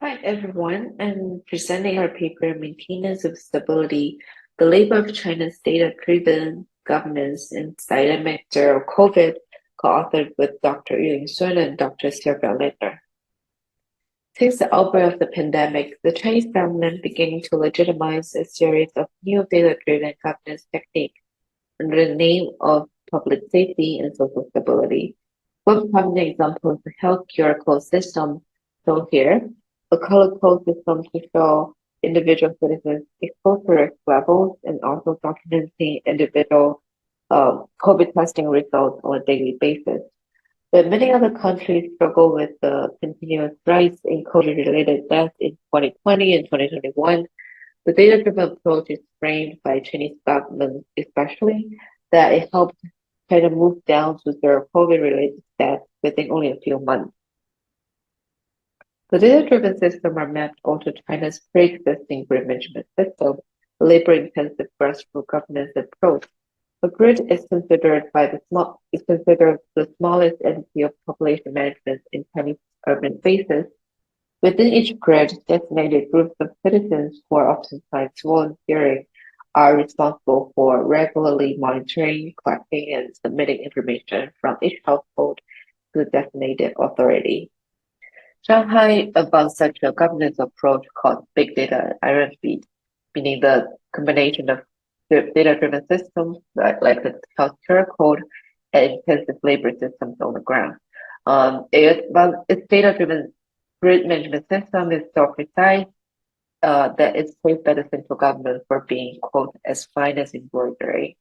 Hi everyone, I'm presenting our paper Maintenance of Stability, the Labor of China's Data-Driven Governance in Dynamic Zero COVID, co-authored with Dr. Yuling and Dr. Silvia Lindtner. Since the outbreak of the pandemic, the Chinese government began to legitimize a series of new data-driven governance techniques under the name of public safety and social stability. One prominent example is the health QR code system shown here, a color code system to show individual citizens' exposure risk levels and also documenting individual COVID testing results on a daily basis. But many other countries struggle with the continuous rise in COVID-related deaths in 2020 and 2021. The data-driven approach is framed by Chinese government, especially that it helped China move down to zero COVID-related deaths within only a few months. The data-driven system are mapped onto China's pre-existing grid management system, a labor-intensive grassroots governance approach. A grid is considered the smallest entity of population management in Chinese urban spaces. Within each grid, designated groups of citizens who are oftentimes volunteering are responsible for regularly monitoring, collecting, and submitting information from each household to the designated authority. Shanghai advanced such a governance approach called big data iron feed, meaning the combination of data-driven systems like the healthcare code and intensive labor systems on the ground. Its data-driven grid management system is so precise that it's praised by the central government for being, quote, as fine as embroidery.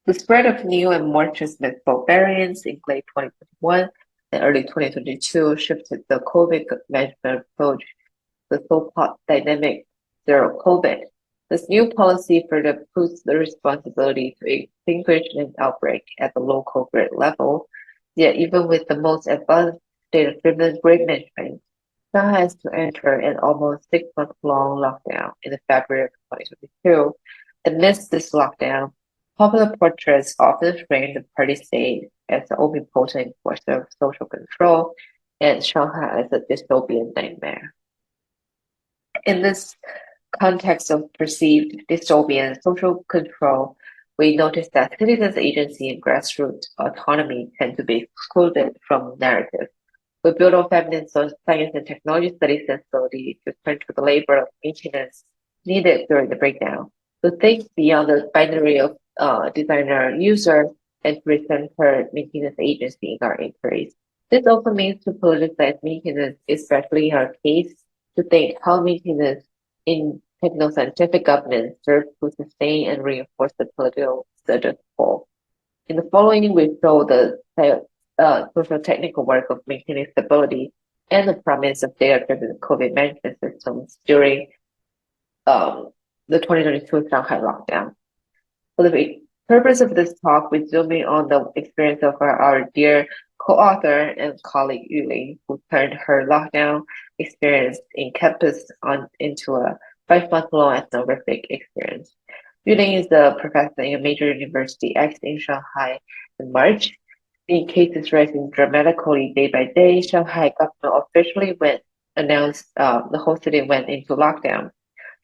The spread of new and more transmissible variants in late 2021 and early 2022 shifted the COVID management approach to the so-called dynamic zero COVID. This new policy further puts the responsibility to extinguish an outbreak at the local grid level. Yet even with the most advanced data-driven grid management, China has to enter an almost 6-month-long lockdown in February of 2022. Amidst this lockdown, popular portraits often frame the party state as the omnipotent force of social control and Shanghai as a dystopian nightmare. In this context of perceived dystopian social control, we notice that citizens' agency and grassroots autonomy tend to be excluded from narrative. We build on feminine science and technology studies sensibility to turn to the labor of maintenance needed during the breakdown. To think beyond the binary of designer user and recenter maintenance agency in our inquiries. This also means to politicize maintenance, especially in our case, to think how maintenance in techno-scientific governance serves to sustain and reinforce the political status quo. In the following, we show the sociotechnical work of maintaining stability and the promise of data-driven COVID management systems during the 2022 Shanghai lockdown. For the purpose of this talk, we zoom in on the experience of our dear co-author and colleague Yuling, who turned her lockdown experience in campus into a 5-month-long ethnographic experience. Yuling is a professor in a major university in Shanghai in March. In cases rising dramatically day by day, Shanghai government officially announced the whole city went into lockdown.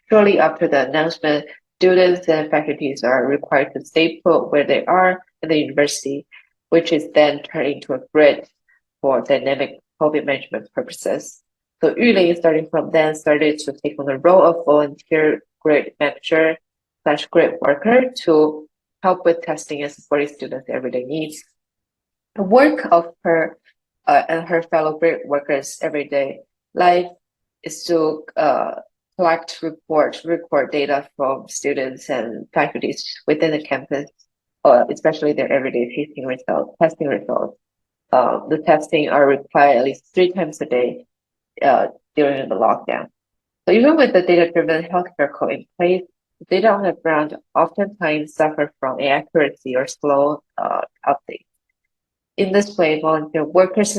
Shortly after the announcement, students and faculties are required to stay put where they are in the university, which is then turned into a grid for dynamic COVID management purposes. So Yuling, starting from then, started to take on the role of volunteer grid manager / grid worker to help with testing and supporting students' everyday needs. The work of her and her fellow grid workers' everyday life is to collect, record data from students and faculties within the campus, especially their everyday testing results. The testing are required at least 3 times a day during the lockdown. So even with the data-driven healthcare code in place, the data on the ground oftentimes suffer from inaccuracy or slow updates. In this way, volunteer workers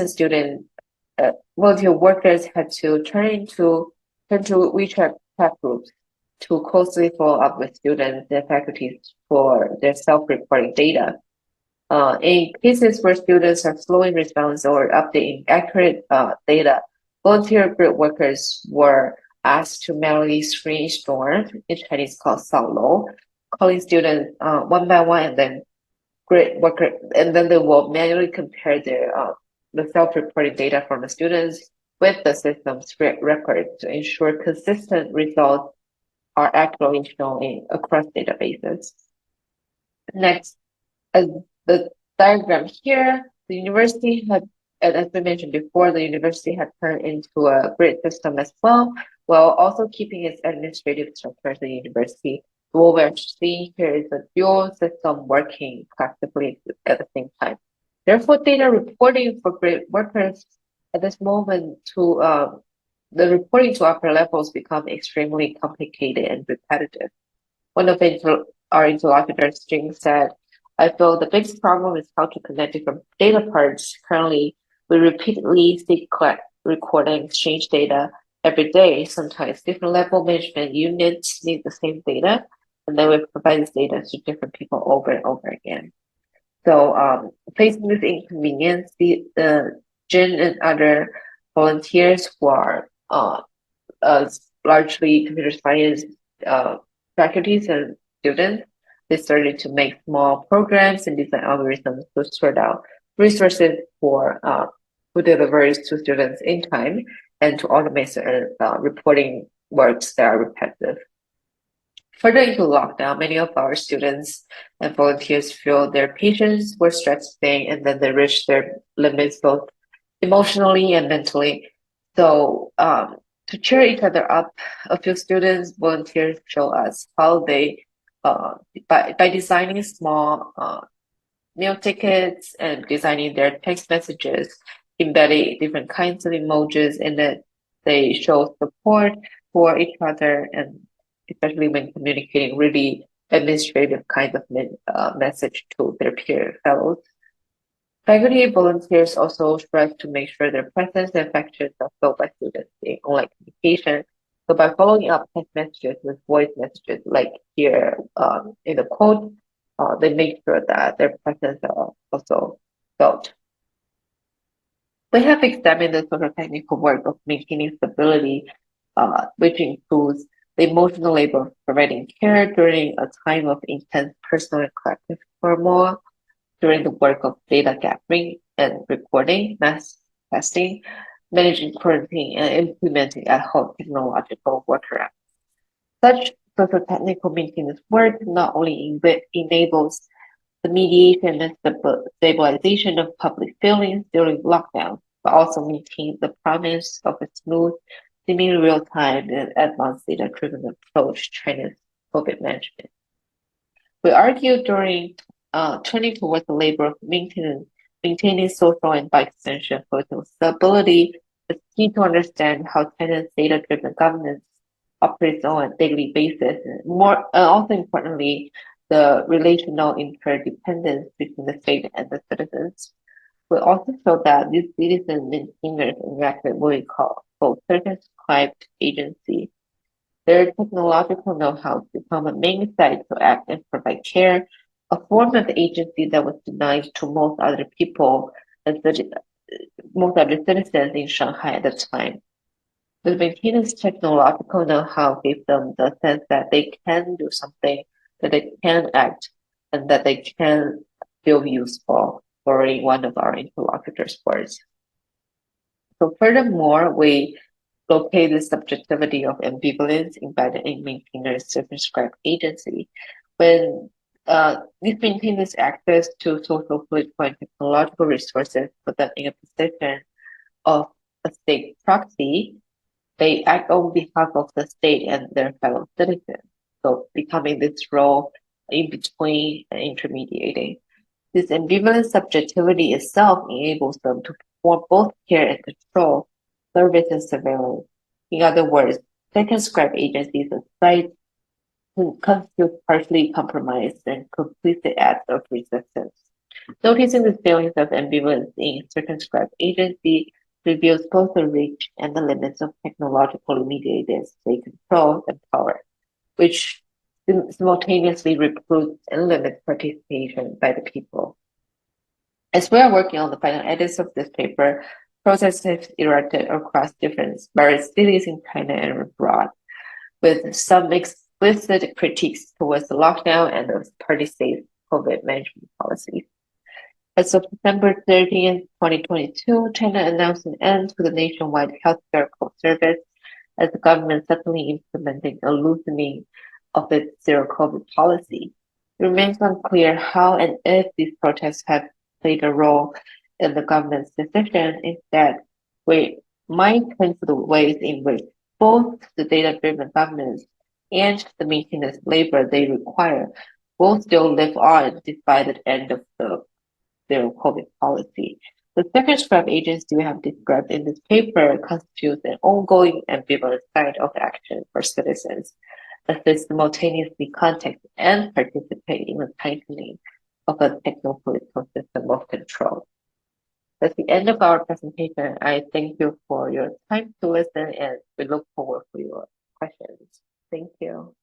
had to turn to WeChat chat groups to closely follow up with students and faculties for their self-reporting data. In cases where students are slow in response or updating accurate data, Volunteer grid workers were asked to manually screen each dorm, in Chinese called 扫楼, calling students one by one, and then they will manually compare the self-reporting data from the students with the system's record to ensure consistent results are accurately shown across databases. Next, as the diagram here, the university had, as we mentioned before, the university had turned into a grid system as well, while also keeping its administrative structure as a university. What we're seeing here is a dual system working collectively at the same time. Therefore, data reporting for grid workers at this moment the reporting to upper levels become extremely complicated and repetitive. One of our interlocutors, Jing, said, I feel the biggest problem is how to connect different data parts. Currently, we repeatedly seek, collect, record, and exchange data every day. Sometimes different level management units need the same data, and then we provide this data to different people over and over again. So facing this inconvenience, Jen and other volunteers who are largely computer science faculties and students, they started to make small programs and design algorithms to sort out resources for who delivers to students in time and to automate certain reporting works that are repetitive. Further into lockdown, many of our students and volunteers feel their patients were stretched thin, and then they reached their limits both emotionally and mentally. So to cheer each other up, a few students, volunteers show us how they, by designing small meal tickets and designing their text messages, embedding different kinds of emojis, and then they show support for each other, and especially when communicating really administrative kind of message to their peer fellows. Faculty volunteers also strive to make sure their presence and affections are felt by students in online communication. So by following up text messages with voice messages, like here in the quote, they make sure that their presence are also felt. We have examined the sociotechnical work of maintaining stability, which includes the emotional labor of providing care during a time of intense personal and collective turmoil, during the work of data gathering and recording, mass testing, managing quarantine, and implementing ad-hoc technological workarounds. Such sociotechnical maintenance work not only enables the mediation and stabilization of public feelings during lockdown, but also maintains the promise of a smooth, seemingly real-time and advanced data-driven approach to China's COVID management. We argued during turning towards the labor of maintaining social and by extension political stability, it's key to understand how China's data-driven governance operates on a daily basis. Also importantly, the relational interdependence between the state and the citizens. We also show that these citizen maintainers enacted what we call circumscribed agency. Their technological know-how become a main site to act and provide care, a form of agency that was denied to most other people and most other citizens in Shanghai at the time. The maintenance technological know-how gave them the sense that they can do something, that they can act, and that they can feel useful, borrowing one of our interlocutors' words. So furthermore, we locate the subjectivity of ambivalence embedded in maintainers' circumscribed agency. When these maintainers access to social, political, and technological resources put them in a position of a state proxy, they act on behalf of the state and their fellow citizens. So becoming this role in between and intermediating. This ambivalent subjectivity itself enables them to perform both care and control, service and surveillance. In other words, circumscribed agencies of sites constitute partially compromised and complicit acts of resistance. Noticing the feelings of ambivalence in circumscribed agency reveals both the reach and the limits of technologically mediated state control and power, which simultaneously recruits and limits participation by the people. As we are working on the final edits of this paper, Protests have erupted across various cities in China and abroad, with some explicit critiques towards the lockdown and the party-safe COVID management policies. As of December 30th, 2022, China announced an end to the nationwide healthcare service as the government suddenly implemented a loosening of its zero-COVID policy. It remains unclear how and if these protests have played a role in the government's decision. Instead, we might turn to the ways in which both the data-driven governance and the maintenance labor they require will still live on despite the end of the zero-COVID policy. The circumscribed agency we have described in this paper constitutes an ongoing ambivalent side of action for citizens as they simultaneously contact and participate in the tightening of a techno-political system of control. That's the end of our presentation. I thank you for your time to listen, and we look forward to your questions. Thank you.